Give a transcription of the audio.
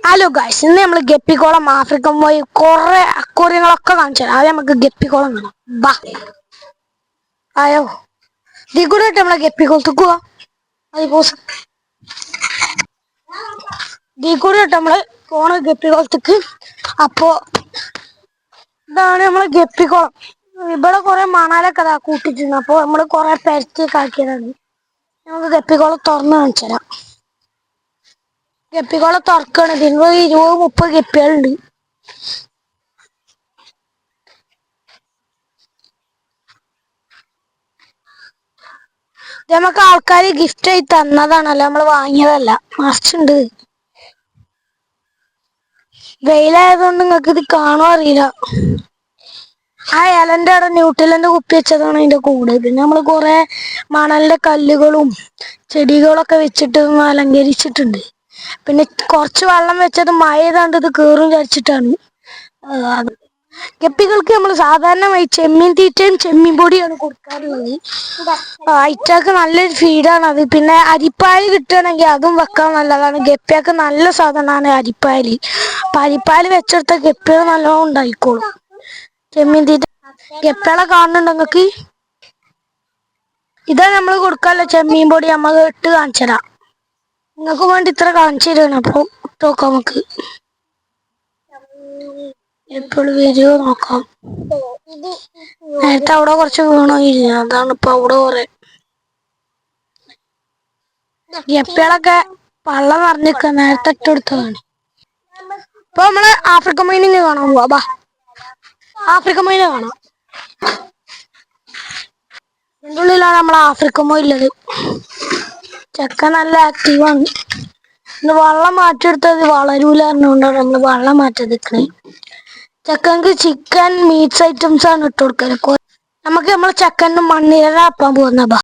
Hello guys, ഇന്ന് നമ്മൾ ഗപ്പിക്കോളം African പോയി കുറെ അക്വേറിയങ്ങളൊക്കെ കാണിച്ചു തരാം. ആദ്യം നമുക്ക് ഗപ്പിക്കോളം കാണാം. ബാ ആയോ ഇതിൽ കൂടെ നമ്മളെ ഗപ്പിക്കോളത്ത് പോവാ. ഇതിൽ കൂടെ നമ്മള് പോണ ഗപ്പിക്കോളത്തേക്ക്. അപ്പോ ഇതാണ് നമ്മളെ ഗപ്പിക്കോളം. ഇവിടെ കുറെ മണലൊക്കെ കൂട്ടിട്ടുണ്ട്. അപ്പൊ നമ്മള് കുറെ പരത്തിയൊക്കെ ആക്കിയതാണ്. നമുക്ക് ഗപ്പിക്കോളം തുറന്ന് കാണിച്ചു തരാം. ഗപ്പിക്കോളം തുറക്കാണ്. ഇതിന് 20-30 ഗപ്പികളുണ്ട്. ഇത് നമുക്ക് ആൾക്കാര് ഗിഫ്റ്റ് ആയി തന്നതാണല്ലോ, നമ്മള് വാങ്ങിയതല്ല. മറിച്ചുണ്ട്. വെയിലായതുകൊണ്ട് നിങ്ങൾക്ക് ഇത് കാണുമോ അറിയില്ല. ആ ഇലന്റെ അവിടെ ന്യൂട്രലിന്റെ കുപ്പി വെച്ചതാണ് അതിന്റെ കൂടെ. പിന്നെ നമ്മള് കുറെ മണലിന്റെ കല്ലുകളും ചെടികളൊക്കെ വെച്ചിട്ട് അലങ്കരിച്ചിട്ടുണ്ട്. പിന്നെ കുറച്ച് വെള്ളം വെച്ചത് മഴ ചെയ്താണ്ട് ഇത് കേറും വിചാരിച്ചിട്ടാണ്. ഗപ്പികൾക്ക് നമ്മൾ സാധാരണമായി ചെമ്മീൻ തീറ്റയും ചെമ്മീൻ പൊടിയാണ് കൊടുക്കാറുള്ളത്. അയിറ്റാക്ക് നല്ലൊരു ഫീഡാണ് അത്. പിന്നെ അരിപ്പായൽ കിട്ടുകയാണെങ്കിൽ അതും വെക്കാൻ നല്ലതാണ്. ഗപ്പിയൊക്കെ നല്ല സാധനമാണ് അരിപ്പായൽ. അപ്പൊ അരിപ്പായൽ വെച്ചെടുത്ത ഗപ്പികൾ നല്ലോണം ഉണ്ടായിക്കോളും. ചെമ്മീൻ തീറ്റ ഗപ്പികളെ കാണുന്നുണ്ടോ നിങ്ങക്ക്? ഇതാ നമ്മൾ കൊടുക്കാല്ലോ ചെമ്മീൻ പൊടി. നമ്മൾ ഇട്ട് കാണിച്ചരാ. നിങ്ങൾക്ക് വേണ്ടി ഇത്ര കാണിച്ചു തരാണ്. അപ്പൊ ഇട്ട് നോക്കാം. നമുക്ക് എപ്പോഴും വരുമോ നോക്കാം. നേരത്തെ അവിടെ കുറച്ച് വീണോ ഇല്ല, അതാണ് ഇപ്പൊ അവിടെ കുറെ ഗപ്പികളൊക്കെ വള്ളം നിറഞ്ഞിക്ക. നേരത്തെ ഇട്ടെടുത്തതാണ്. ഇപ്പൊ നമ്മള് ആഫ്രിക്കൻ മൈനിങ് കാണാൻ പോവാ. ബാ ആഫ്രിക്കൻ മൈന കാണാം. ഇതിൻ്റെ ഉള്ളിലാണ് നമ്മളെ ആഫ്രിക്കൻ മൊയ് ഉള്ളത്. ചെക്ക നല്ല ആക്റ്റീവാണ്. ഇന്ന് വെള്ളം മാറ്റിയെടുത്തത് വളരൂല പറഞ്ഞുകൊണ്ടാണ് നമ്മള് വെള്ളം മാറ്റാതിരിക്കണേ. ചെക്കൻക്ക് ചിക്കൻ മീറ്റ്സ് ഐറ്റംസ് ആണ് ഇട്ട് കൊടുക്കല്. നമുക്ക് നമ്മളെ ചെക്കൻ്റെ മണ്ണിര അപ്പാൻ പോകുന്ന. ബാ